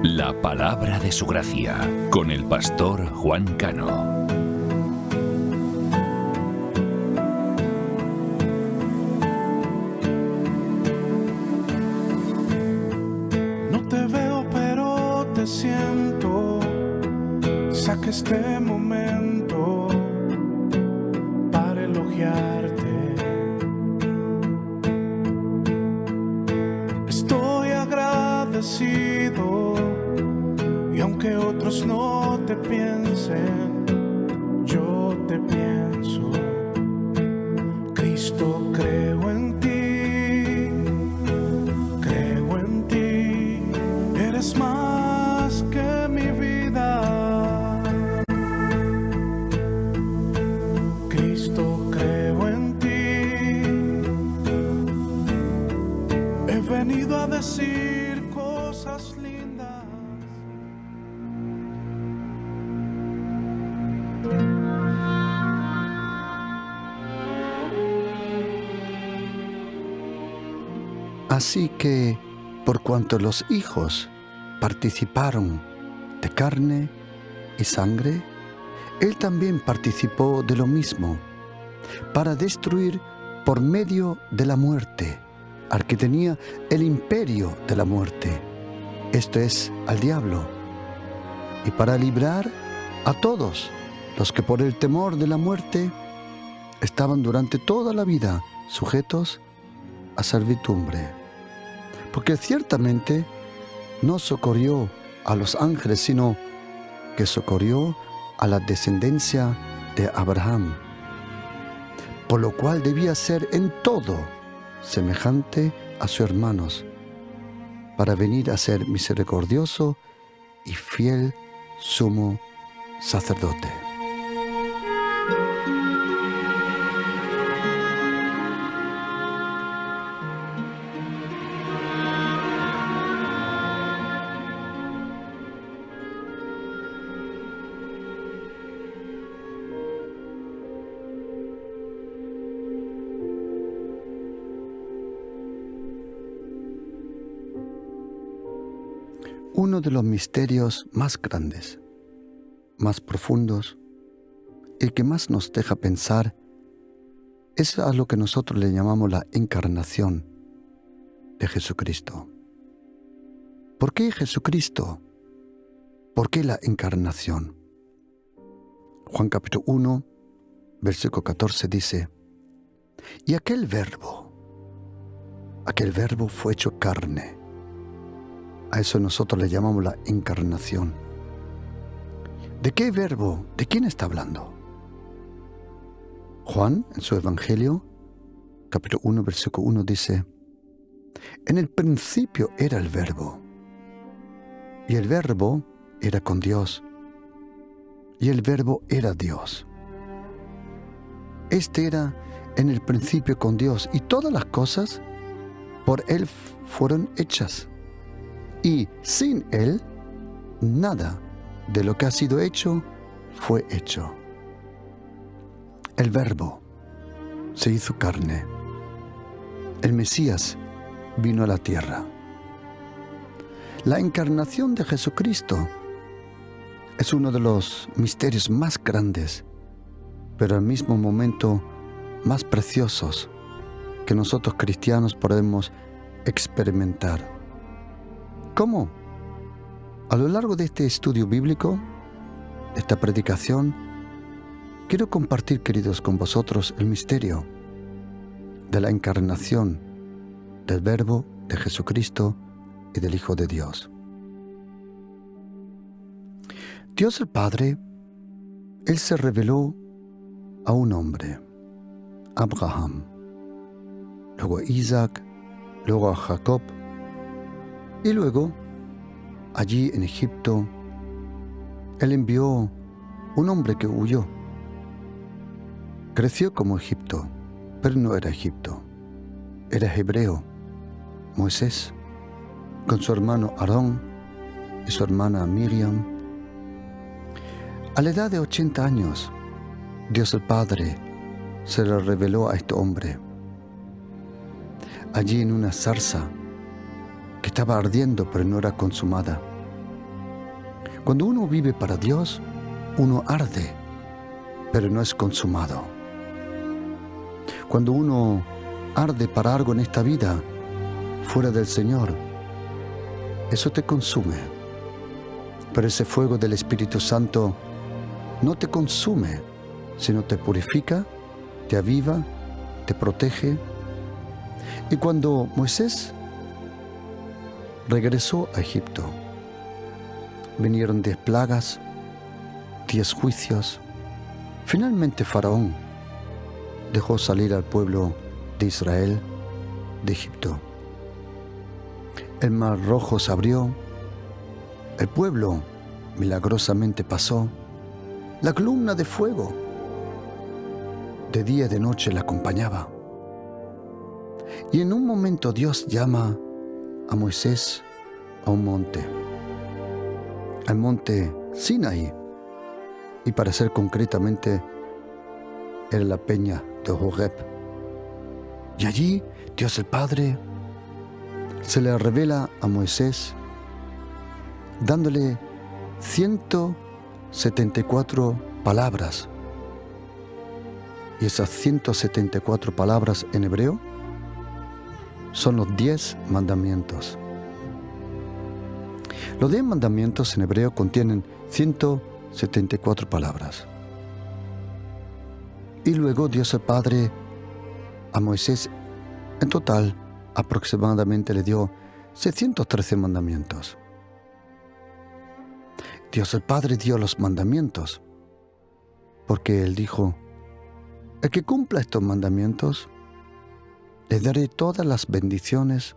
La palabra de su gracia, con el pastor Juan Cano. No te veo, pero te siento. Saca este momento para elogiarte. Estoy agradecido. Y aunque otros no te piensen, yo te pienso. Cristo, creo en ti, eres más que mi vida. Cristo, creo en ti, he venido a decir cosas lindas. Así que, por cuanto los hijos participaron de carne y sangre, él también participó de lo mismo, para destruir por medio de la muerte al que tenía el imperio de la muerte, esto es, al diablo, y para librar a todos los que por el temor de la muerte estaban durante toda la vida sujetos a servidumbre. Porque ciertamente no socorrió a los ángeles, sino que socorrió a la descendencia de Abraham, por lo cual debía ser en todo semejante a sus hermanos, para venir a ser misericordioso y fiel sumo sacerdote. Uno de los misterios más grandes, más profundos, el que más nos deja pensar, es a lo que nosotros le llamamos la encarnación de Jesucristo. ¿Por qué Jesucristo? ¿Por qué la encarnación? Juan capítulo 1, versículo 14 dice: y aquel verbo fue hecho carne. A eso nosotros le llamamos la encarnación. ¿De qué verbo? ¿De quién está hablando? Juan, en su Evangelio, capítulo 1, versículo 1, dice: en el principio era el verbo, y el verbo era con Dios, y el verbo era Dios. Este era en el principio con Dios, y todas las cosas por Él fueron hechas. Y sin Él, nada de lo que ha sido hecho fue hecho. El Verbo se hizo carne. El Mesías vino a la tierra. La encarnación de Jesucristo es uno de los misterios más grandes, pero al mismo momento más preciosos que nosotros cristianos podemos experimentar. ¿Cómo? A lo largo de este estudio bíblico, de esta predicación, quiero compartir, queridos, con vosotros el misterio de la encarnación del Verbo de Jesucristo y del Hijo de Dios. Dios el Padre, Él se reveló a un hombre, Abraham, luego a Isaac, luego a Jacob, y luego, allí en Egipto, Él envió un hombre que huyó. Creció como Egipto, pero no era Egipto. Era hebreo, Moisés, con su hermano Aarón y su hermana Miriam. A la edad de 80 años, Dios el Padre se le reveló a este hombre. Allí en una zarza que estaba ardiendo pero no era consumada. Cuando uno vive para Dios, uno arde, pero no es consumado. Cuando uno arde para algo en esta vida, fuera del Señor, eso te consume. Pero ese fuego del Espíritu Santo no te consume, sino te purifica, te aviva, te protege. Y cuando Moisés regresó a Egipto, vinieron 10 plagas, 10 juicios. Finalmente Faraón dejó salir al pueblo de Israel de Egipto. El mar rojo se abrió, el pueblo milagrosamente pasó, la columna de fuego de día y de noche la acompañaba. Y en un momento Dios llama a Moisés a un monte, al monte Sinaí, y para ser concretamente era la peña de Horeb. Y allí Dios el Padre se le revela a Moisés dándole 174 palabras. Y esas 174 palabras en hebreo son los 10 mandamientos. Los 10 mandamientos en hebreo contienen 174 palabras. Y luego Dios el Padre a Moisés en total aproximadamente le dio 613 mandamientos. Dios el Padre dio los mandamientos porque Él dijo: el que cumpla estos mandamientos, le daré todas las bendiciones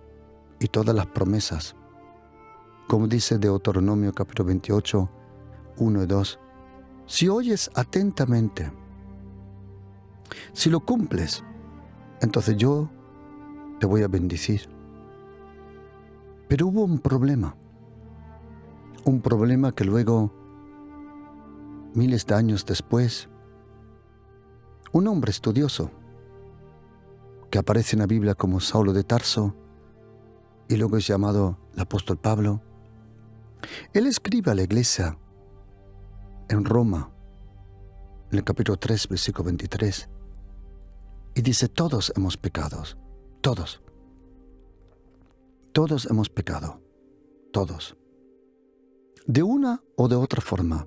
y todas las promesas. Como dice Deuteronomio capítulo 28, 1 y 2, si oyes atentamente, si lo cumples, entonces yo te voy a bendecir. Pero hubo un problema que luego, miles de años después, un hombre estudioso que aparece en la Biblia como Saulo de Tarso y luego es llamado el apóstol Pablo, él escribe a la iglesia en Roma, en el capítulo 3, versículo 23, y dice: todos hemos pecado, todos hemos pecado, todos, de una o de otra forma,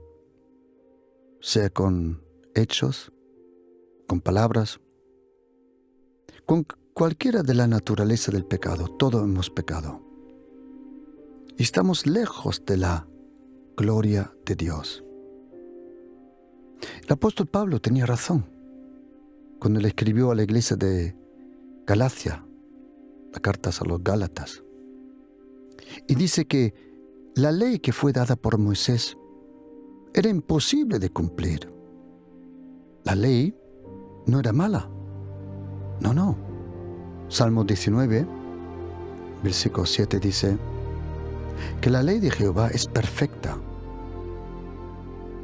sea con hechos, con palabras, con cualquiera de la naturaleza del pecado. Todos hemos pecado y estamos lejos de la gloria de Dios. El apóstol Pablo tenía razón cuando le escribió a la iglesia de Galacia, las cartas a los Gálatas, y dice que la ley que fue dada por Moisés era imposible de cumplir. La ley no era mala. No. Salmo 19, versículo 7 dice que la ley de Jehová es perfecta.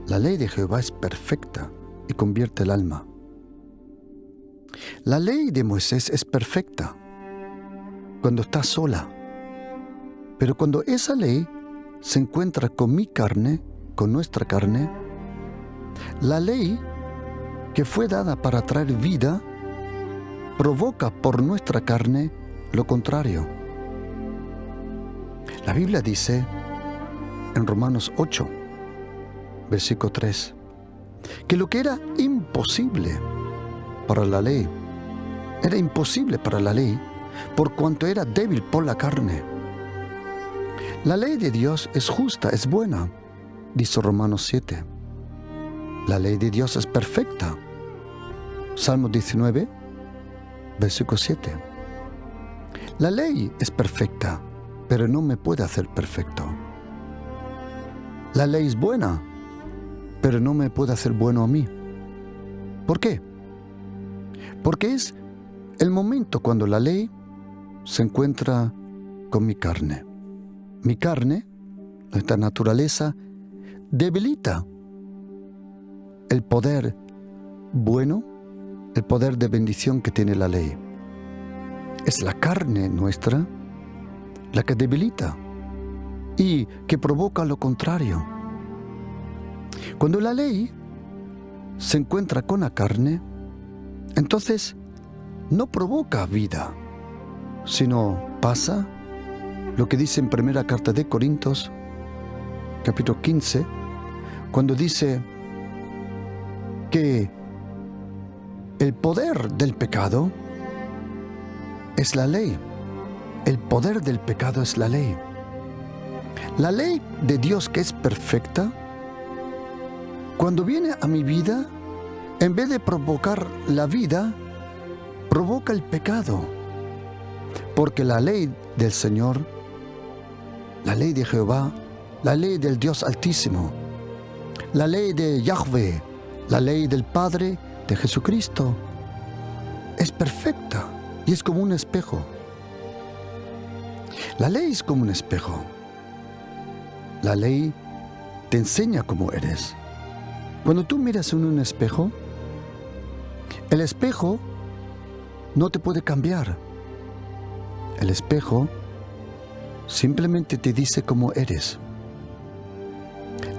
La ley de Jehová es perfecta y convierte el alma. La ley de Moisés es perfecta cuando está sola. Pero cuando esa ley se encuentra con mi carne, con nuestra carne, la ley que fue dada para traer vida provoca por nuestra carne lo contrario. La Biblia dice en Romanos 8, versículo 3, que lo que era imposible para la ley, era imposible para la ley por cuanto era débil por la carne. La ley de Dios es justa, es buena, dice Romanos 7. La ley de Dios es perfecta. Salmo 19, versículo 7. La ley es perfecta, pero no me puede hacer perfecto. La ley es buena, pero no me puede hacer bueno a mí. ¿Por qué? Porque es el momento cuando la ley se encuentra con mi carne. Mi carne, nuestra naturaleza, debilita el poder bueno, el poder de bendición que tiene la ley. Es la carne nuestra la que debilita y que provoca lo contrario. Cuando la ley se encuentra con la carne, entonces no provoca vida, sino pasa lo que dice en primera carta de Corintios, capítulo 15, cuando dice que el poder del pecado es la ley. El poder del pecado es la ley. La ley de Dios, que es perfecta, cuando viene a mi vida, en vez de provocar la vida, provoca el pecado. Porque la ley del Señor, la ley de Jehová, la ley del Dios Altísimo, la ley de Yahvé, la ley del Padre de Jesucristo, es perfecta y es como un espejo. La ley es como un espejo. La ley te enseña cómo eres. Cuando tú miras en un espejo, el espejo no te puede cambiar. El espejo simplemente te dice cómo eres.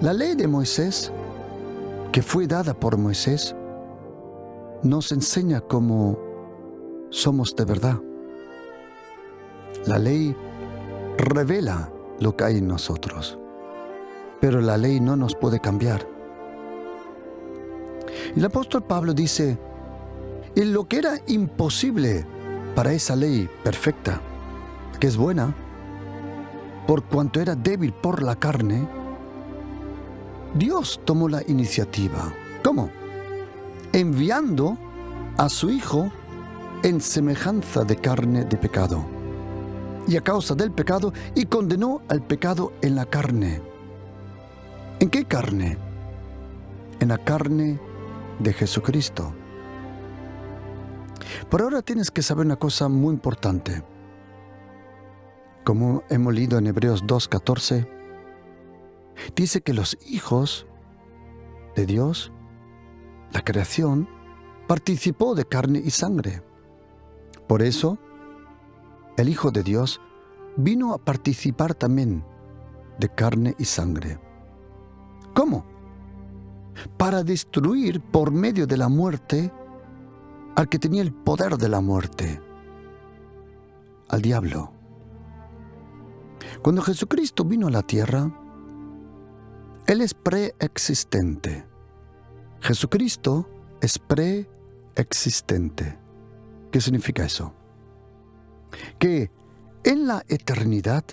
La ley de Moisés, que fue dada por Moisés, nos enseña cómo somos de verdad. La ley revela lo que hay en nosotros, pero la ley no nos puede cambiar. El apóstol Pablo dice, en lo que era imposible para esa ley perfecta, que es buena, por cuanto era débil por la carne, Dios tomó la iniciativa. ¿Cómo? Enviando a su Hijo en semejanza de carne de pecado, y a causa del pecado, y condenó al pecado en la carne. ¿En qué carne? En la carne de Jesucristo. Por ahora tienes que saber una cosa muy importante. Como hemos leído en Hebreos 2:14, dice que los hijos de Dios, la creación, participó de carne y sangre. Por eso, el Hijo de Dios vino a participar también de carne y sangre. ¿Cómo? Para destruir por medio de la muerte al que tenía el poder de la muerte, al diablo. Cuando Jesucristo vino a la tierra, Él es preexistente. Jesucristo es preexistente. ¿Qué significa eso? Que en la eternidad,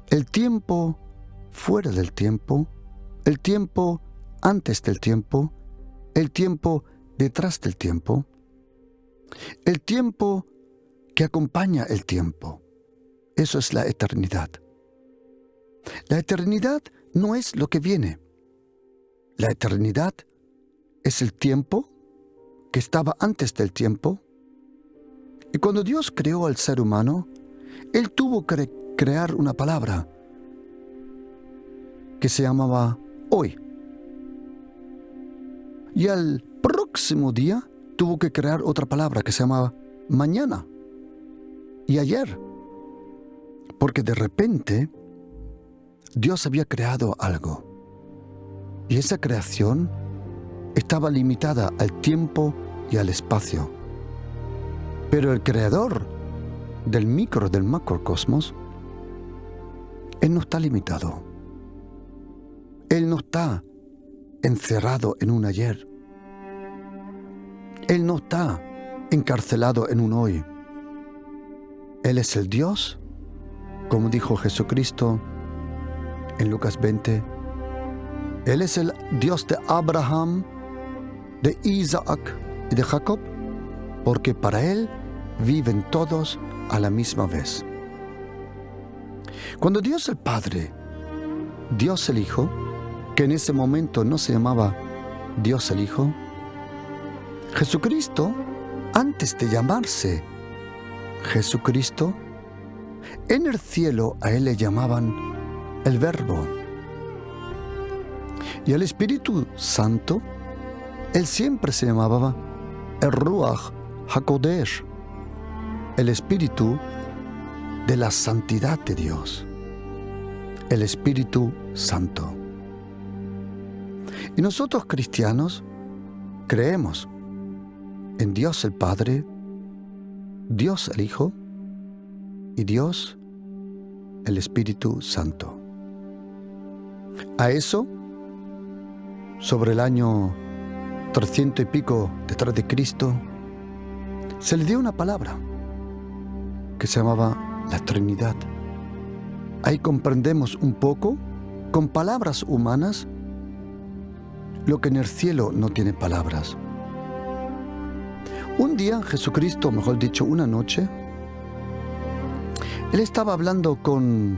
el tiempo fuera del tiempo, el tiempo antes del tiempo, el tiempo detrás del tiempo, el tiempo que acompaña el tiempo. Eso es la eternidad. La eternidad no es lo que viene. La eternidad es el tiempo que estaba antes del tiempo. Y cuando Dios creó al ser humano, Él tuvo que crear una palabra que se llamaba hoy. Y al próximo día tuvo que crear otra palabra que se llamaba mañana y ayer. Porque de repente Dios había creado algo. Y esa creación estaba limitada al tiempo y al espacio. Pero el creador del macrocosmos, Él no está limitado. Él no está encerrado en un ayer. Él no está encarcelado en un hoy. Él es el Dios, como dijo Jesucristo en Lucas 20. Él es el Dios de Abraham, de Isaac y de Jacob, porque para Él viven todos a la misma vez. Cuando Dios el Padre, Dios el Hijo, que en ese momento no se llamaba Dios el Hijo, Jesucristo, antes de llamarse Jesucristo, en el cielo a Él le llamaban el Verbo. Y al Espíritu Santo, Él siempre se llamaba el Ruach HaKodesh, el Espíritu de la santidad de Dios. el Espíritu Santo. Y nosotros cristianos creemos en Dios el Padre, Dios el Hijo y Dios el Espíritu Santo. A eso, sobre el año 300 y pico detrás de Cristo, se le dio una palabra que se llamaba la Trinidad. Ahí comprendemos un poco, con palabras humanas, lo que en el cielo no tiene palabras. Un día Jesucristo, mejor dicho, una noche, Él estaba hablando con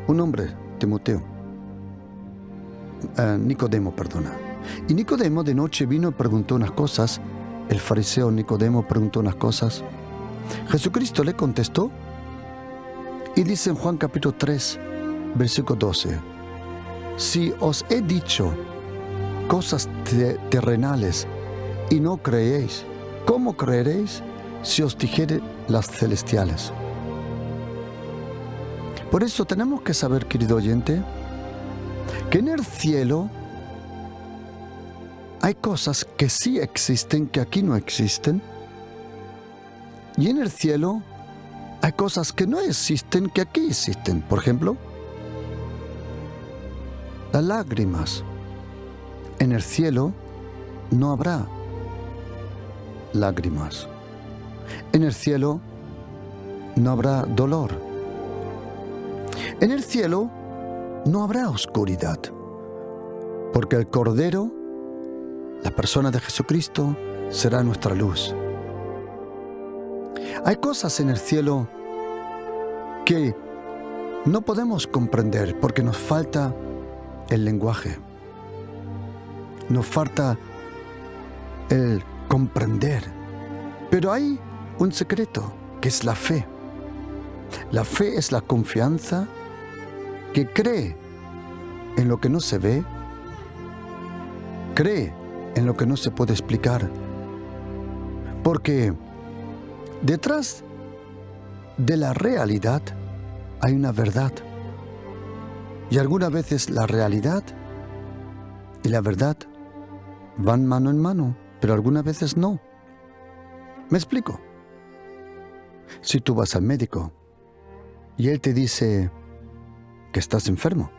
un hombre, Nicodemo. Y Nicodemo de noche vino y preguntó unas cosas. El fariseo Nicodemo preguntó unas cosas. Jesucristo le contestó y dice en Juan capítulo 3, versículo 12: si os he dicho cosas terrenales y no creéis, ¿cómo creeréis si os dijere las celestiales? Por eso tenemos que saber, querido oyente, que en el cielo hay cosas que sí existen, que aquí no existen. Y en el cielo hay cosas que no existen, que aquí existen. Por ejemplo, las lágrimas. En el cielo no habrá lágrimas. En el cielo no habrá dolor. En el cielo no habrá oscuridad, porque el Cordero, la persona de Jesucristo, será nuestra luz. Hay cosas en el cielo que no podemos comprender porque nos falta el lenguaje. Nos falta el comprender. Pero hay un secreto, que es la fe. La fe es la confianza que cree en lo que no se ve, cree en lo que no se puede explicar. Porque detrás de la realidad hay una verdad. Y algunas veces la realidad y la verdad van mano en mano, pero algunas veces no. ¿Me explico? Si tú vas al médico y él te dice que estás enfermo,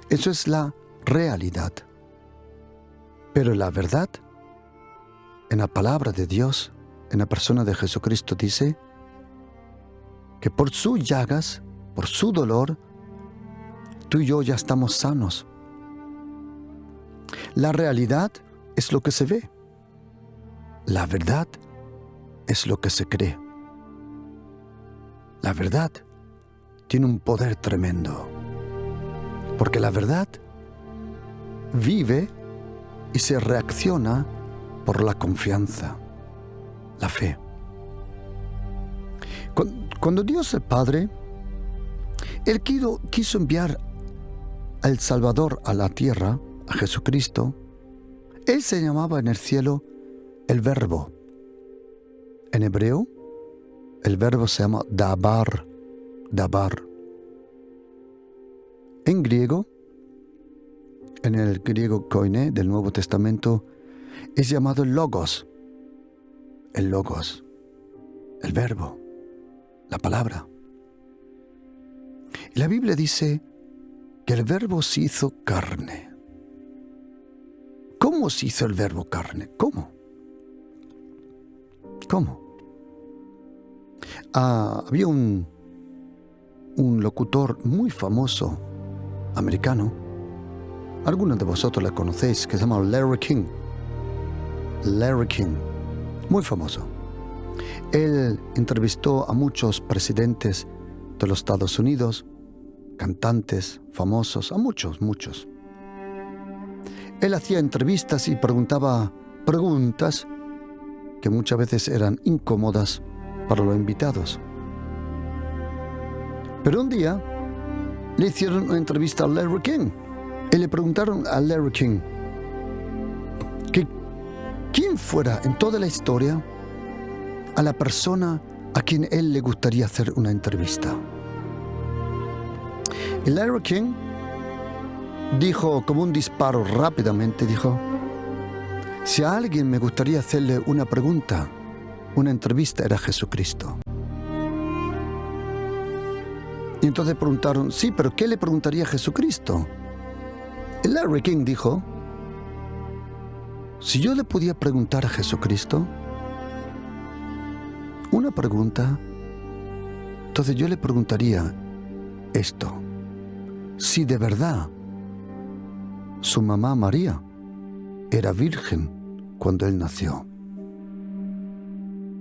eso es la realidad. Pero la verdad, en la palabra de Dios, en la persona de Jesucristo, dice que por sus llagas, por su dolor, tú y yo ya estamos sanos. La realidad es lo que se ve. La verdad es lo que se cree. La verdad tiene un poder tremendo, porque la verdad vive y se reacciona por la confianza, la fe. Cuando Dios el Padre, Él quiso enviar al Salvador a la tierra, a Jesucristo, Él se llamaba en el cielo el Verbo. En hebreo, el verbo se llama dabar. En griego, en el griego koine del Nuevo Testamento, es llamado el logos, el verbo, la palabra. Y la Biblia dice que el verbo se hizo carne. ¿Cómo se hizo el verbo carne? ¿Cómo? Había un locutor muy famoso, americano, algunos de vosotros le conocéis, que se llama Larry King, muy famoso. Él entrevistó a muchos presidentes de los Estados Unidos, cantantes famosos, a muchos. Él hacía entrevistas y preguntaba preguntas que muchas veces eran incómodas para los invitados. Pero un día le hicieron una entrevista a Larry King y le preguntaron a Larry King que quién fuera en toda la historia a la persona a quien él le gustaría hacer una entrevista. Y Larry King dijo, como un disparo rápidamente, dijo, si a alguien me gustaría hacerle una pregunta, una entrevista, era Jesucristo. Y entonces preguntaron, sí, pero ¿qué le preguntaría a Jesucristo? Y Larry King dijo, si yo le podía preguntar a Jesucristo una pregunta, entonces yo le preguntaría esto: si de verdad su mamá María era virgen cuando él nació.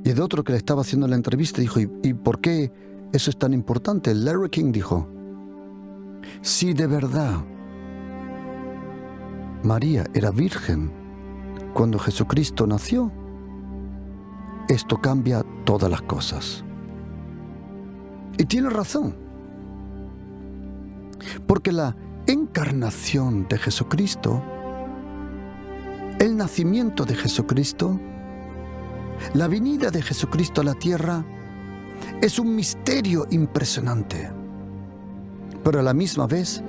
Y el otro que le estaba haciendo la entrevista dijo, ¿y por qué eso es tan importante? Larry King dijo, si de verdad María era virgen cuando Jesucristo nació, esto cambia todas las cosas. Y tiene razón, porque la encarnación de Jesucristo, el nacimiento de Jesucristo, la venida de Jesucristo a la tierra, es un misterio impresionante, pero a la misma vez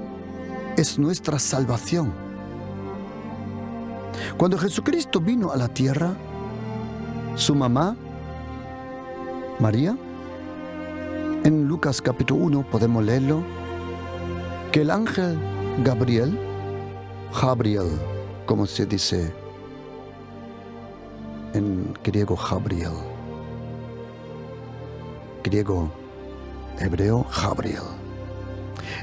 es nuestra salvación. Cuando Jesucristo vino a la tierra, su mamá, María, en Lucas capítulo 1 podemos leerlo, que el ángel Gabriel, como se dice en griego, Gabriel, griego, hebreo, Gabriel,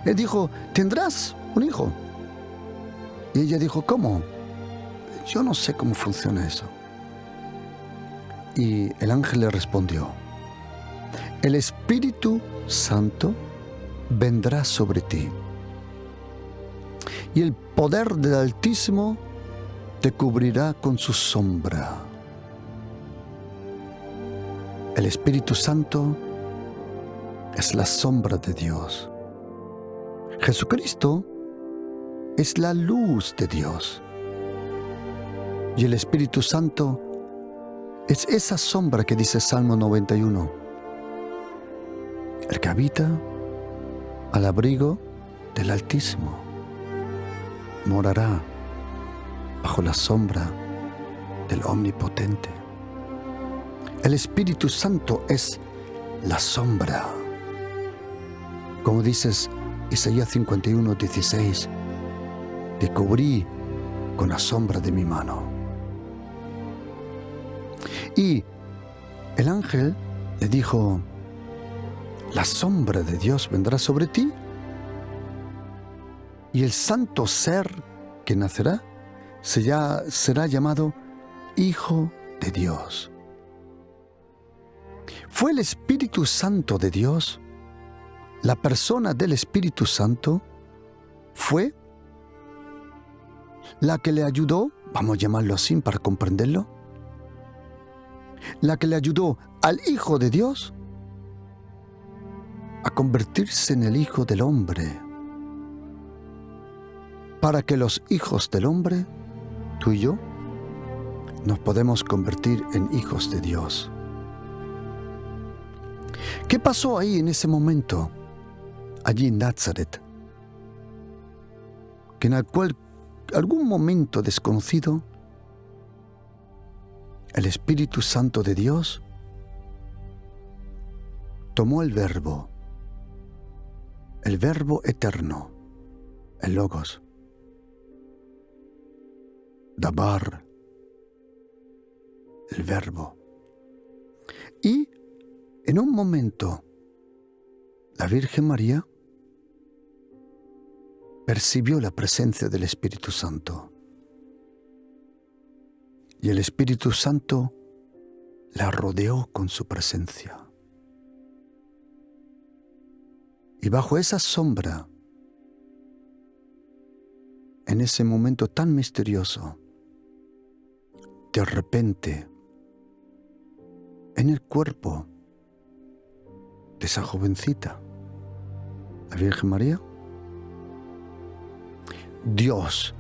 él dijo, tendrás un hijo. Y ella dijo, ¿cómo? Yo no sé cómo funciona eso. Y el ángel le respondió, el Espíritu Santo vendrá sobre ti, y el poder del Altísimo te cubrirá con su sombra. El Espíritu Santo es la sombra de Dios. Jesucristo es la luz de Dios. Y el Espíritu Santo es esa sombra que dice Salmo 91. El que habita al abrigo del Altísimo morará bajo la sombra del Omnipotente. El Espíritu Santo es la sombra. Como dices Isaías 51, 16, te cubrí con la sombra de mi mano. Y el ángel le dijo, la sombra de Dios vendrá sobre ti, y el santo ser que nacerá será llamado Hijo de Dios. Fue el Espíritu Santo de Dios, la persona del Espíritu Santo, fue la que le ayudó, vamos a llamarlo así para comprenderlo, la que le ayudó al Hijo de Dios a convertirse en el Hijo del Hombre, para que los hijos del hombre, tú y yo, nos podemos convertir en hijos de Dios. ¿Qué pasó ahí en ese momento, allí en Nazaret? Que en algún momento desconocido, el Espíritu Santo de Dios tomó el verbo eterno, el Logos, Dabar, el verbo. Y en un momento, la Virgen María percibió la presencia del Espíritu Santo. Y el Espíritu Santo la rodeó con su presencia. Y bajo esa sombra, en ese momento tan misterioso, de repente, en el cuerpo de esa jovencita, la Virgen María, Dios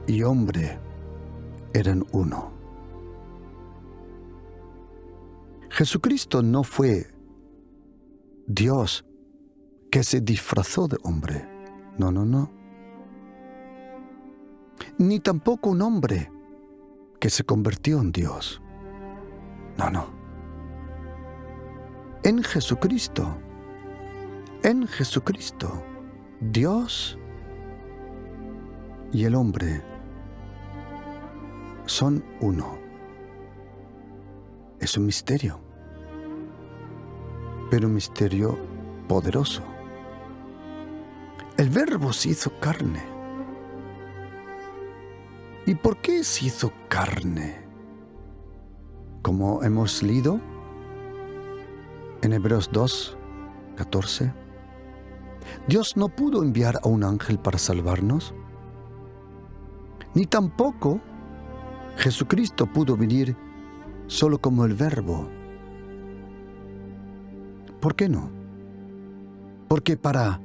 y hombre eran uno. Jesucristo no fue Dios que se disfrazó de hombre. No, no, no. Ni tampoco un hombre que se convirtió en Dios. No, no. En Jesucristo, Dios y el hombre son uno. Es un misterio, pero un misterio poderoso. El Verbo se hizo carne. ¿Y por qué se hizo carne? Como hemos leído en Hebreos 2:14, Dios no pudo enviar a un ángel para salvarnos, ni tampoco Jesucristo pudo venir solo como el Verbo. ¿Por qué no? Porque para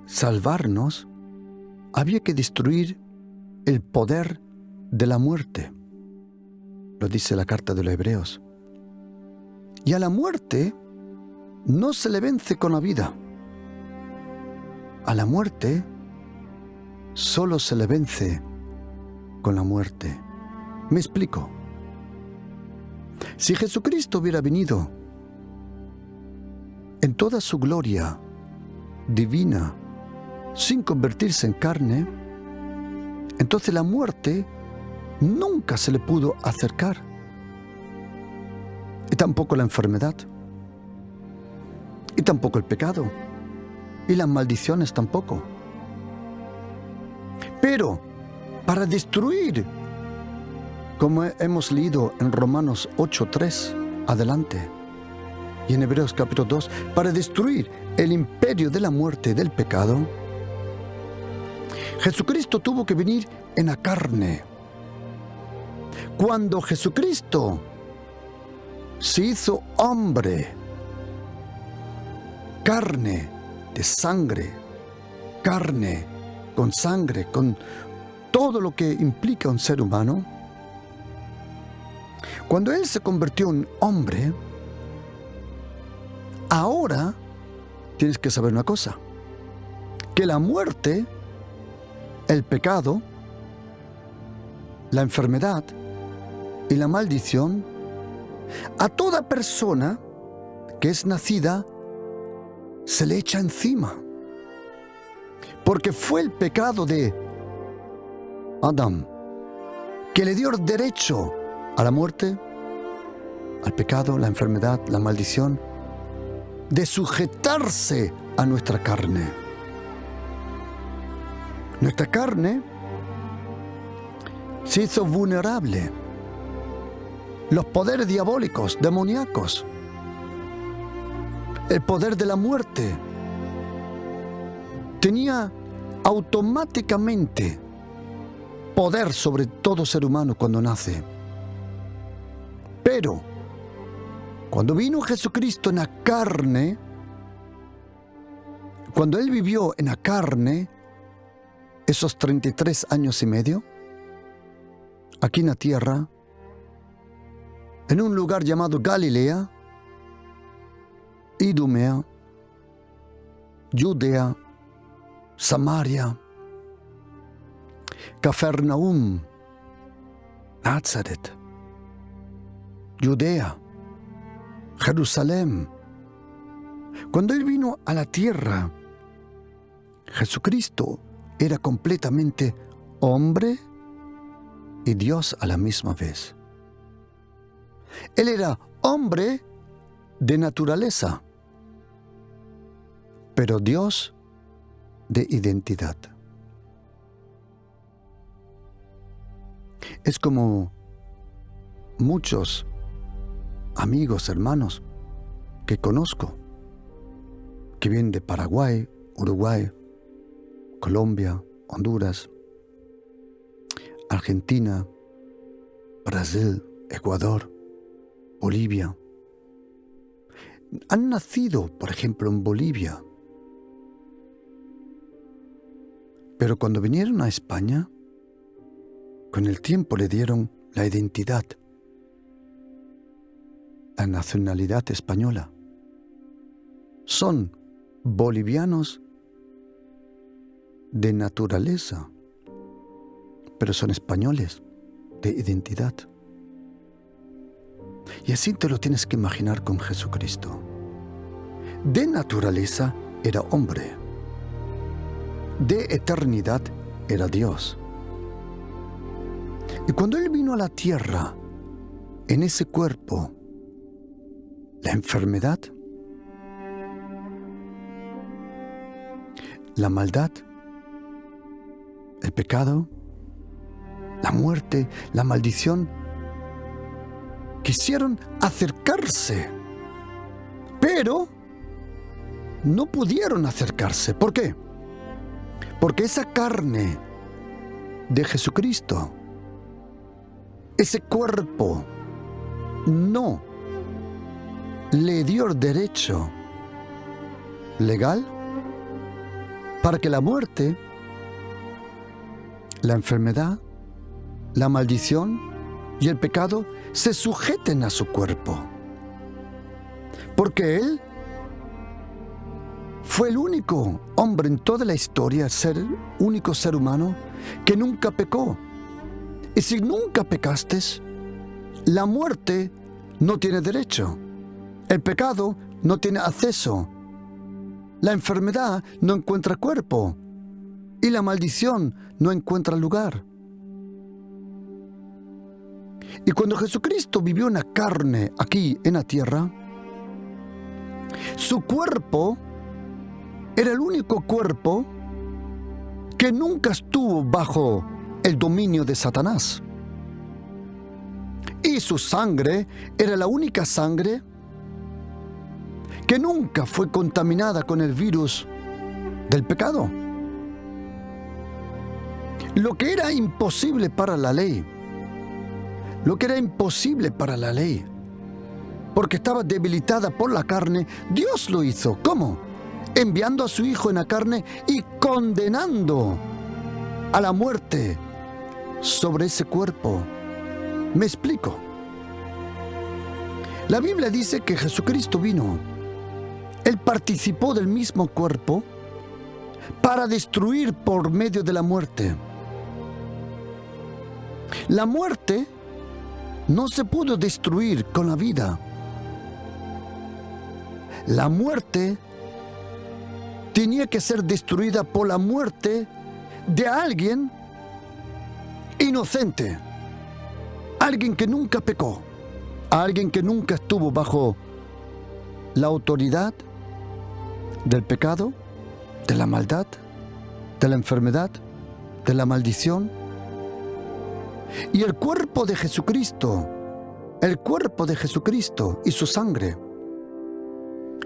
salvarnos había que destruir el poder de la muerte. Lo dice la carta de los Hebreos. Y a la muerte no se le vence con la vida. A la muerte solo se le vence con la muerte. Me explico. Si Jesucristo hubiera venido en toda su gloria divina, sin convertirse en carne, entonces la muerte nunca se le pudo acercar. Y tampoco la enfermedad. Y tampoco el pecado. Y las maldiciones tampoco. Pero para destruir, como hemos leído en Romanos 8:3 adelante, y en Hebreos capítulo 2, para destruir el imperio de la muerte y del pecado, Jesucristo tuvo que venir en la carne. Cuando Jesucristo se hizo hombre, carne de sangre, carne con sangre, con todo lo que implica un ser humano, cuando Él se convirtió en hombre, ahora tienes que saber una cosa, que la muerte, el pecado, la enfermedad y la maldición, a toda persona que es nacida se le echa encima. Porque fue el pecado de Adán que le dio derecho a la muerte, al pecado, la enfermedad, la maldición, de sujetarse a nuestra carne. Nuestra carne se hizo vulnerable. Los poderes diabólicos, demoníacos, el poder de la muerte, tenía automáticamente poder sobre todo ser humano cuando nace. Pero cuando vino Jesucristo en la carne, cuando Él vivió en la carne, esos 33 años y medio, aquí en la tierra, en un lugar llamado Galilea, Idumea, Judea, Samaria, Cafarnaúm, Nazaret, Judea, Jerusalén. Cuando Él vino a la tierra, Jesucristo era completamente hombre y Dios a la misma vez. Él era hombre de naturaleza, pero Dios de identidad. Es como muchos amigos, hermanos que conozco, que vienen de Paraguay, Uruguay, Colombia, Honduras, Argentina, Brasil, Ecuador, Bolivia. Han nacido, por ejemplo, en Bolivia. Pero cuando vinieron a España, con el tiempo le dieron la identidad, la nacionalidad española. Son bolivianos de naturaleza, pero son españoles de identidad. Y así te lo tienes que imaginar con Jesucristo. De naturaleza era hombre. De eternidad era Dios. Y cuando Él vino a la tierra, en ese cuerpo, la enfermedad, la maldad, el pecado, la muerte, la maldición, quisieron acercarse, pero no pudieron acercarse. ¿Por qué? Porque esa carne de Jesucristo, ese cuerpo, no le dio el derecho legal para que la muerte, la enfermedad, la maldición y el pecado se sujeten a su cuerpo. Porque Él fue el único hombre en toda la historia, único ser humano que nunca pecó. Y si nunca pecaste, la muerte no tiene derecho. El pecado no tiene acceso. La enfermedad no encuentra cuerpo. Y la maldición no encuentra lugar. Y cuando Jesucristo vivió en la carne aquí en la tierra, su cuerpo era el único cuerpo que nunca estuvo bajo el dominio de Satanás. Y su sangre era la única sangre que nunca fue contaminada con el virus del pecado. Lo que era imposible para la ley, porque estaba debilitada por la carne, Dios lo hizo. ¿Cómo? Enviando a su Hijo en la carne y condenando a la muerte sobre ese cuerpo. Me explico. La Biblia dice que Jesucristo vino. Él participó del mismo cuerpo para destruir por medio de la muerte. La muerte no se pudo destruir con la vida. La muerte tenía que ser destruida por la muerte de alguien inocente, alguien que nunca pecó, alguien que nunca estuvo bajo la autoridad del pecado, de la maldad, de la enfermedad, de la maldición. Y el cuerpo de Jesucristo y su sangre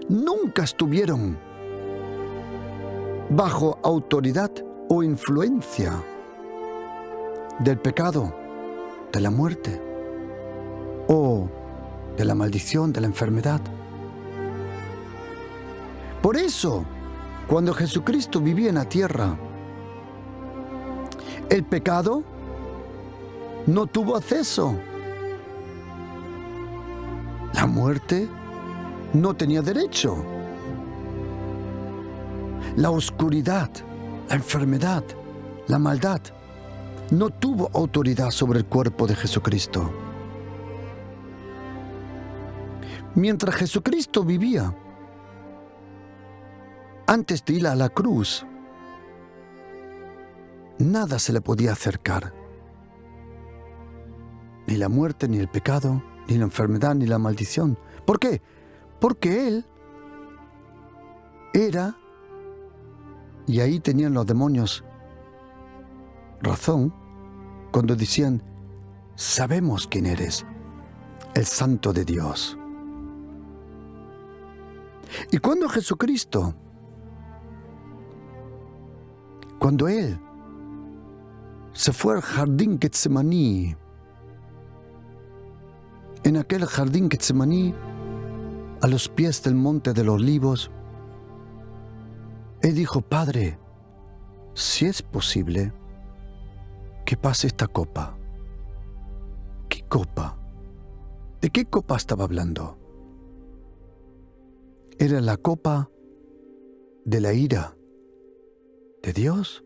nunca estuvieron bajo autoridad o influencia del pecado, de la muerte o de la maldición, de la enfermedad. Por eso, cuando Jesucristo vivía en la tierra, el pecado no tuvo acceso. La muerte no tenía derecho. La oscuridad, la enfermedad, la maldad no tuvo autoridad sobre el cuerpo de Jesucristo. Mientras Jesucristo vivía, antes de ir a la cruz, nada se le podía acercar. Ni la muerte, ni el pecado, ni la enfermedad, ni la maldición. ¿Por qué? Porque Él era, y ahí tenían los demonios razón, cuando decían, sabemos quién eres, el Santo de Dios. Y cuando Jesucristo, cuando Él se fue al jardín Getsemaní, en aquel jardín Getsemaní, a los pies del monte de los olivos, Él dijo, Padre, si es posible, que pase esta copa. ¿Qué copa? ¿De qué copa estaba hablando? Era la copa de la ira de Dios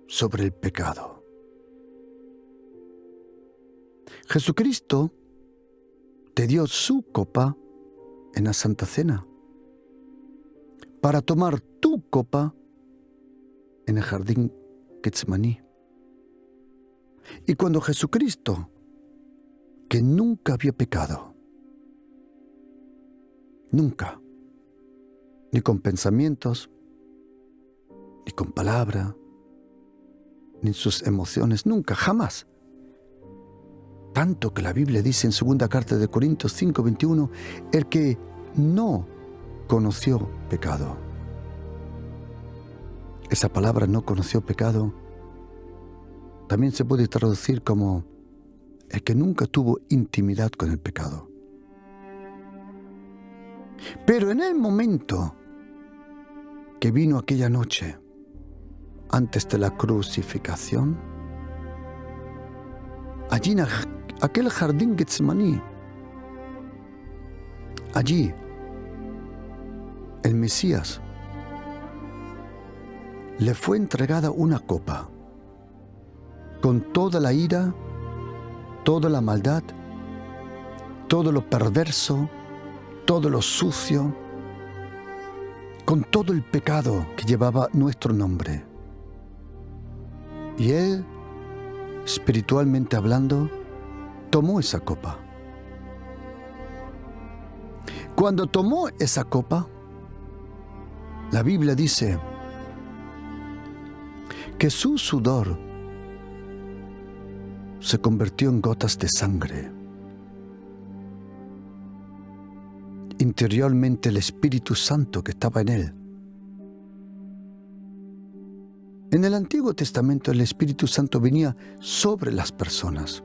sobre el pecado. Jesucristo te dio su copa en la Santa Cena para tomar tu copa en el jardín Getsemaní. Y cuando Jesucristo, que nunca había pecado, nunca, ni con pensamientos, ni con palabra, ni en sus emociones, nunca, jamás. Tanto que la Biblia dice en 2 carta de Corintios 5:21, el que no conoció pecado. Esa palabra no conoció pecado también se puede traducir como el que nunca tuvo intimidad con el pecado. Pero en el momento que vino aquella noche, antes de la crucificación, allí en aquel jardín Getsemaní, allí el Mesías le fue entregada una copa con toda la ira, toda la maldad, todo lo perverso, todo lo sucio, con todo el pecado que llevaba nuestro nombre. Y Él, espiritualmente hablando, tomó esa copa. Cuando tomó esa copa, la Biblia dice que su sudor se convirtió en gotas de sangre. Interiormente el Espíritu Santo que estaba en Él. En el Antiguo Testamento el Espíritu Santo venía sobre las personas.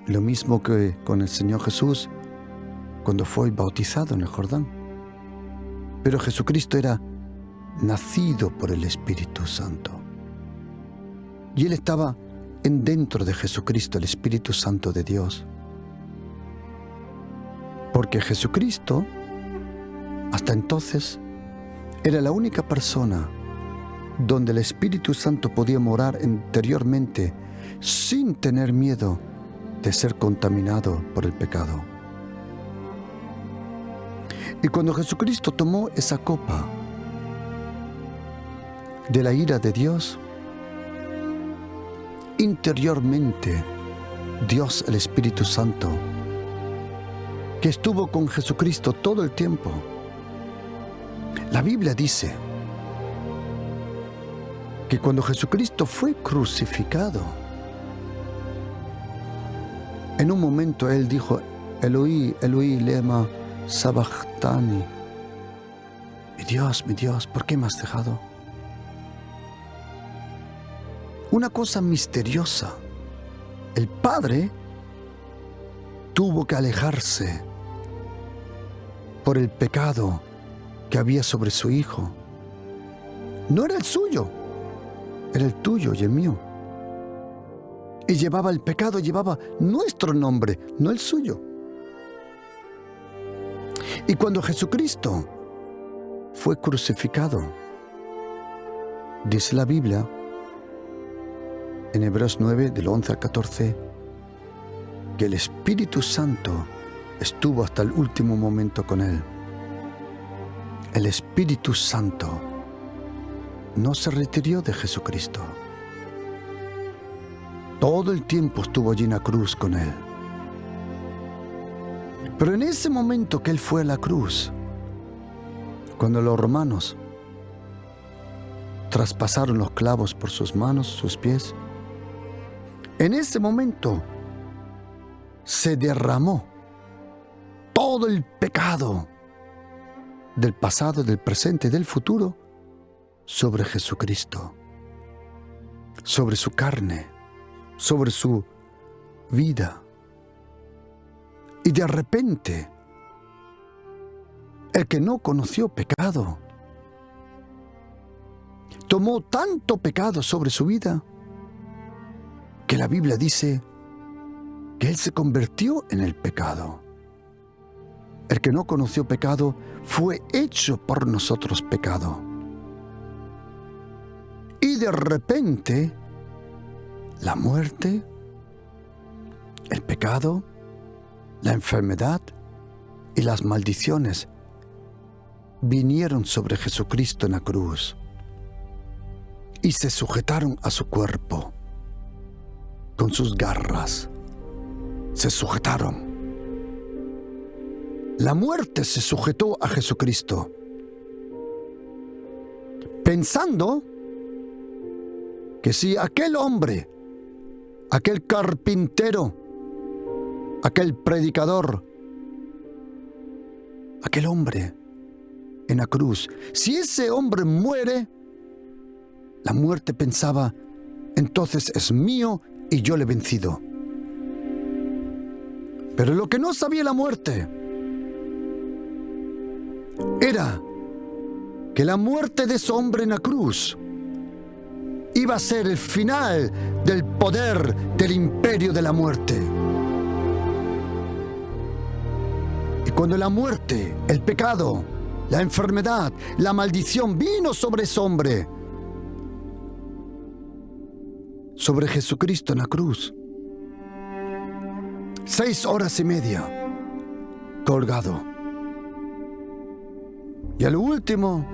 Lo mismo que con el Señor Jesús cuando fue bautizado en el Jordán. Pero Jesucristo era nacido por el Espíritu Santo. Y Él estaba dentro de Jesucristo, el Espíritu Santo de Dios. Porque Jesucristo, hasta entonces, era la única persona donde el Espíritu Santo podía morar interiormente sin tener miedo de ser contaminado por el pecado. Y cuando Jesucristo tomó esa copa de la ira de Dios, interiormente Dios, el Espíritu Santo, que estuvo con Jesucristo todo el tiempo. La Biblia dice que cuando Jesucristo fue crucificado, en un momento Él dijo, Eloi, Eloi, lema sabachthani. Mi Dios, ¿por qué me has dejado? Una cosa misteriosa. El Padre tuvo que alejarse por el pecado que había sobre su Hijo. No era el suyo, era el tuyo y el mío. Y llevaba el pecado, llevaba nuestro nombre, no el suyo. Y cuando Jesucristo fue crucificado, dice la Biblia, en Hebreos 9, del 11 al 14, que el Espíritu Santo estuvo hasta el último momento con Él. El Espíritu Santo no se retiró de Jesucristo. Todo el tiempo estuvo allí en la cruz con Él. Pero en ese momento que Él fue a la cruz, cuando los romanos traspasaron los clavos por sus manos, sus pies, en ese momento se derramó todo el pecado del pasado, del presente y del futuro sobre Jesucristo, sobre su carne, sobre su vida. Y de repente, el que no conoció pecado, tomó tanto pecado sobre su vida, que la Biblia dice que Él se convirtió en el pecado. el que no conoció pecado, fue hecho por nosotros pecado. Y de repente, la muerte, el pecado, la enfermedad y las maldiciones vinieron sobre Jesucristo en la cruz y se sujetaron a su cuerpo con sus garras. Se sujetaron. La muerte se sujetó a Jesucristo, pensando que si aquel hombre, aquel carpintero, aquel predicador, aquel hombre en la cruz, si ese hombre muere, la muerte pensaba, entonces es mío y yo le he vencido. Pero lo que no sabía la muerte era que la muerte de ese hombre en la cruz iba a ser el final del poder del imperio de la muerte. Y cuando la muerte, el pecado, la enfermedad, la maldición vino sobre ese hombre, sobre Jesucristo en la cruz, 6 horas y media colgado. Y al último,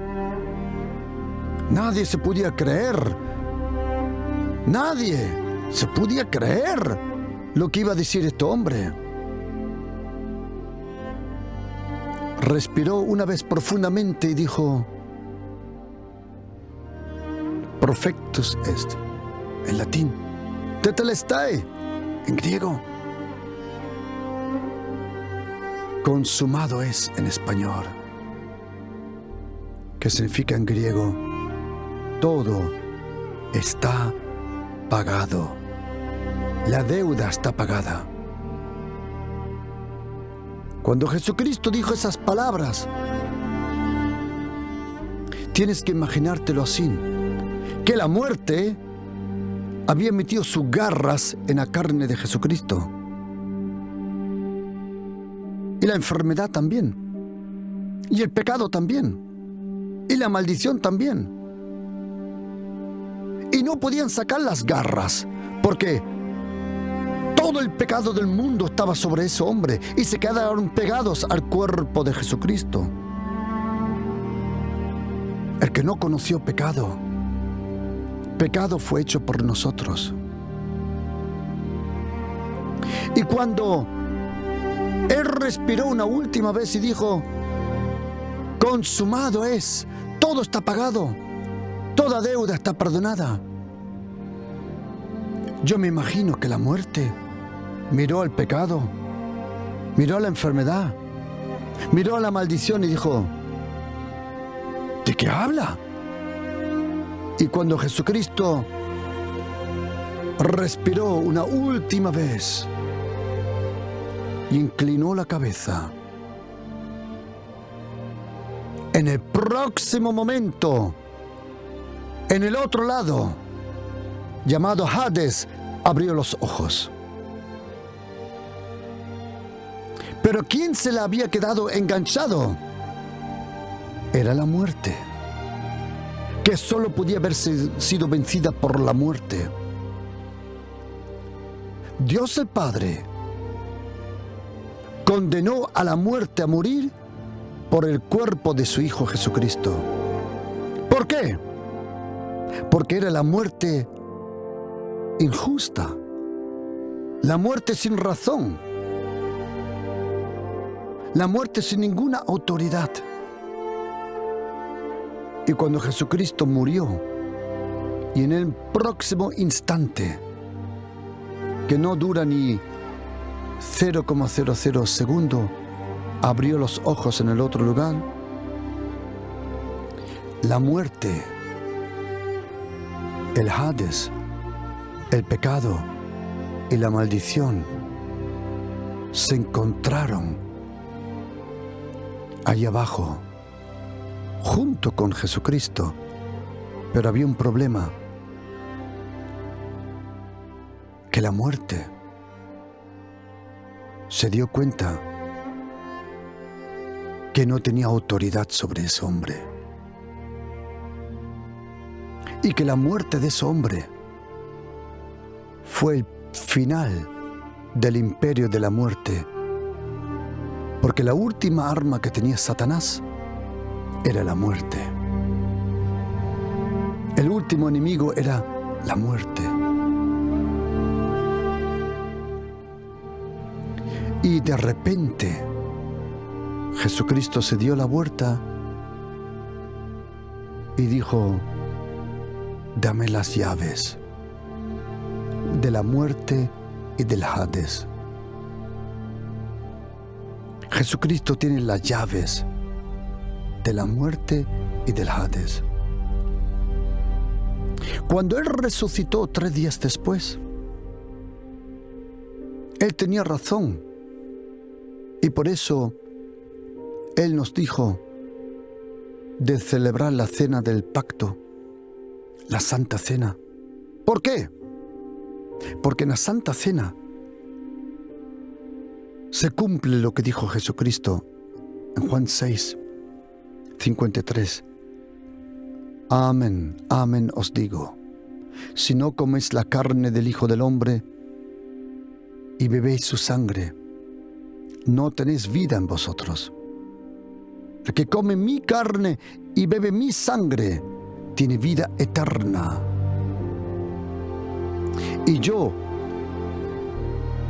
nadie se podía creer. Nadie se podía creer lo que iba a decir este hombre. Respiró una vez profundamente y dijo: Perfectus est, en latín. Tetelestai, en griego. Consumado es en español, que significa en griego: todo está pagado. La deuda está pagada. Cuando Jesucristo dijo esas palabras, tienes que imaginártelo así, que la muerte había metido sus garras en la carne de Jesucristo. Y la enfermedad también. Y el pecado también. Y la maldición también. Y no podían sacar las garras, porque todo el pecado del mundo estaba sobre ese hombre y se quedaron pegados al cuerpo de Jesucristo. El que no conoció pecado, pecado fue hecho por nosotros. Y cuando Él respiró una última vez y dijo: consumado es, todo está pagado, toda deuda está perdonada. Yo me imagino que la muerte miró al pecado, miró a la enfermedad, miró a la maldición y dijo: ¿de qué habla? Y cuando Jesucristo respiró una última vez y inclinó la cabeza, en el próximo momento, en el otro lado, llamado Hades, abrió los ojos. Pero ¿quién se le había quedado enganchado? Era la muerte, que solo podía haber sido vencida por la muerte. Dios el Padre condenó a la muerte a morir por el cuerpo de su Hijo Jesucristo. ¿Por qué? Porque era la muerte injusta, la muerte sin razón, la muerte sin ninguna autoridad. Y cuando Jesucristo murió, y en el próximo instante, que no dura ni 0,00 segundo, abrió los ojos en el otro lugar, la muerte, el Hades, el pecado y la maldición se encontraron allá abajo, junto con Jesucristo. Pero había un problema, que la muerte se dio cuenta que no tenía autoridad sobre ese hombre. Y que la muerte de ese hombre fue el final del imperio de la muerte. Porque la última arma que tenía Satanás era la muerte. El último enemigo era la muerte. Y de repente Jesucristo se dio la vuelta y dijo: dame las llaves de la muerte y del Hades. Jesucristo tiene las llaves de la muerte y del Hades. Cuando Él resucitó 3 días después, Él tenía razón. Y por eso Él nos dijo de celebrar la cena del pacto, la Santa Cena. ¿Por qué? Porque en la Santa Cena se cumple lo que dijo Jesucristo en Juan 6, 53. Amén, amén os digo, si no coméis la carne del Hijo del Hombre y bebéis su sangre, no tenéis vida en vosotros. El que come mi carne y bebe mi sangre tiene vida eterna. Y yo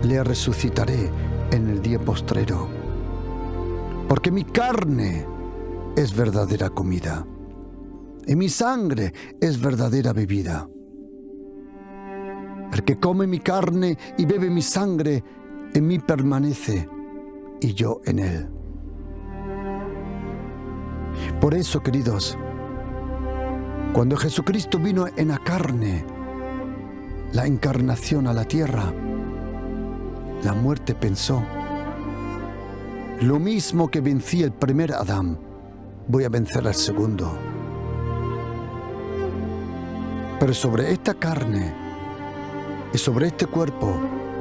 le resucitaré en el día postrero, porque mi carne es verdadera comida y mi sangre es verdadera bebida. El que come mi carne y bebe mi sangre, en mí permanece y yo en él. Por eso, queridos, cuando Jesucristo vino en la carne, la encarnación a la tierra, la muerte pensó: lo mismo que vencí el primer Adán, voy a vencer al segundo. Pero sobre esta carne y sobre este cuerpo,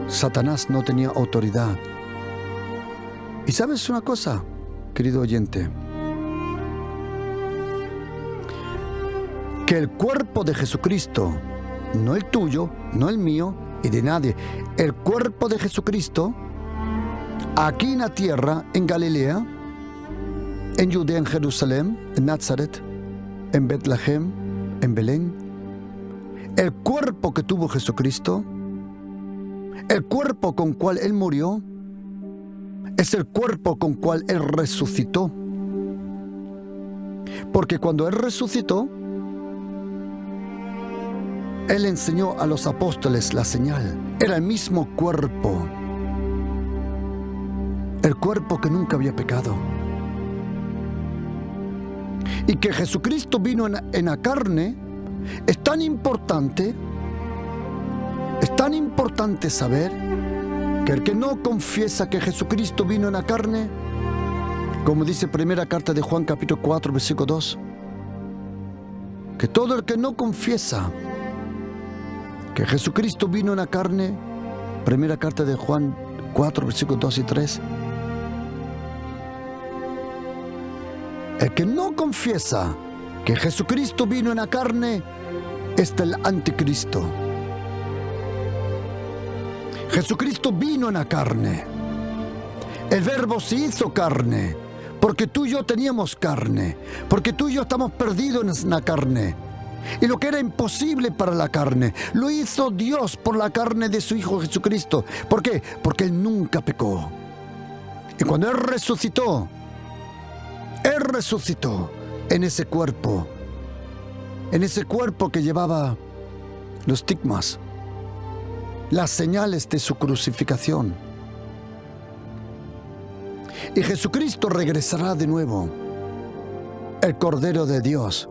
Satanás no tenía autoridad. ¿Y sabes una cosa, querido oyente? Que el cuerpo de Jesucristo, no el tuyo, no el mío y de nadie, el cuerpo de Jesucristo, aquí en la tierra, en Galilea, en Judea, en Jerusalén, en Nazaret, en Betlehem, en Belén, el cuerpo que tuvo Jesucristo, el cuerpo con cual Él murió, es el cuerpo con cual Él resucitó. Porque cuando Él resucitó, Él enseñó a los apóstoles la señal. Era el mismo cuerpo. El cuerpo que nunca había pecado. Y que Jesucristo vino en la carne es tan importante saber que el que no confiesa que Jesucristo vino en la carne, como dice primera carta de Juan capítulo 4, versículo 2, que todo el que no confiesa que Jesucristo vino en la carne, primera carta de Juan 4, versículos 2 y 3, el que no confiesa que Jesucristo vino en la carne es del anticristo. Jesucristo vino en la carne. El Verbo se hizo carne, porque tú y yo teníamos carne, porque tú y yo estamos perdidos en la carne. Y lo que era imposible para la carne, lo hizo Dios por la carne de su Hijo Jesucristo. ¿Por qué? Porque Él nunca pecó. Y cuando Él resucitó en ese cuerpo que llevaba los estigmas, las señales de su crucificación. Y Jesucristo regresará de nuevo, el Cordero de Dios,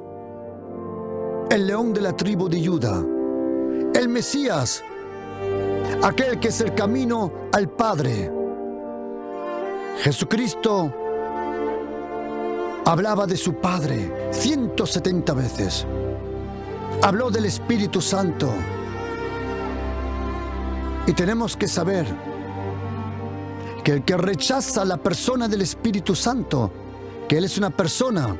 el león de la tribu de Judá, el Mesías, aquel que es el camino al Padre. Jesucristo hablaba de su Padre 170 veces. Habló del Espíritu Santo. Y tenemos que saber que el que rechaza la persona del Espíritu Santo que Él es una persona,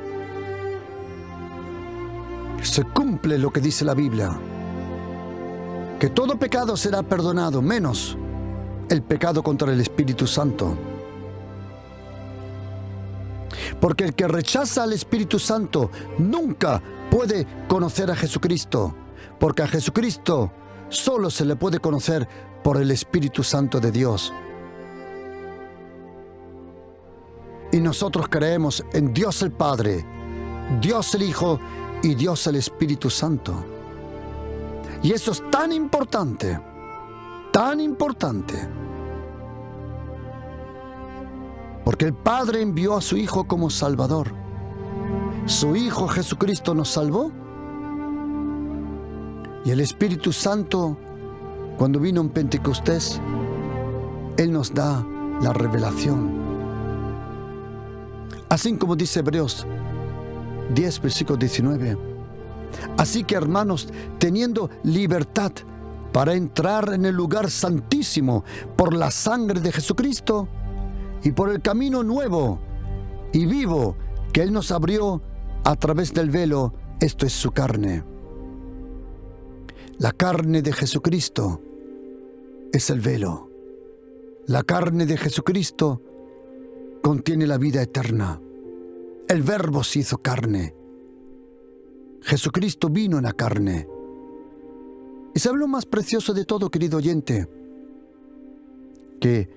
se cumple lo que dice la Biblia, que todo pecado será perdonado, menos el pecado contra el Espíritu Santo. Porque el que rechaza al Espíritu Santo nunca puede conocer a Jesucristo, porque a Jesucristo solo se le puede conocer por el Espíritu Santo de Dios. Y nosotros creemos en Dios el Padre, Dios el Hijo y Dios el Espíritu Santo. Y eso es tan importante, porque el Padre envió a su Hijo como Salvador. Su Hijo Jesucristo nos salvó. Y el Espíritu Santo, cuando vino en Pentecostés, Él nos da la revelación. Así como dice Hebreos 10, versículo 19. Así que, hermanos, teniendo libertad para entrar en el lugar santísimo por la sangre de Jesucristo y por el camino nuevo y vivo que Él nos abrió a través del velo, esto es su carne. La carne de Jesucristo es el velo. La carne de Jesucristo contiene la vida eterna. El Verbo se hizo carne. Jesucristo vino en la carne. Y ¿sabe lo más precioso de todo, querido oyente? Que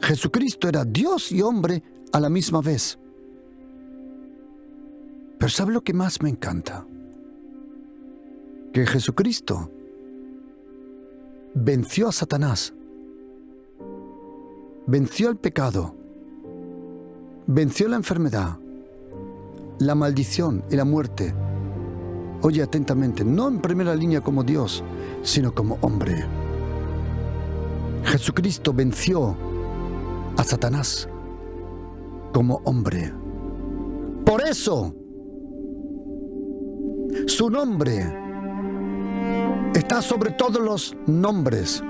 Jesucristo era Dios y hombre a la misma vez. Pero ¿sabe lo que más me encanta? Que Jesucristo venció a Satanás, venció el pecado, venció la enfermedad, la maldición y la muerte. Oye atentamente, no en primera línea como Dios, sino como hombre. Jesucristo venció a Satanás como hombre. Por eso, su nombre está sobre todos los nombres,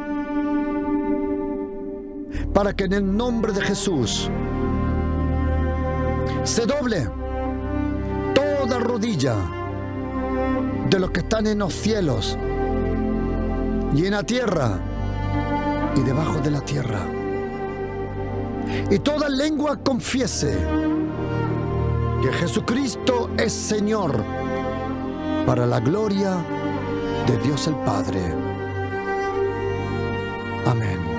para que en el nombre de Jesús se doble toda rodilla de los que están en los cielos y en la tierra y debajo de la tierra, y toda lengua confiese que Jesucristo es Señor, para la gloria de Dios el Padre. Amén.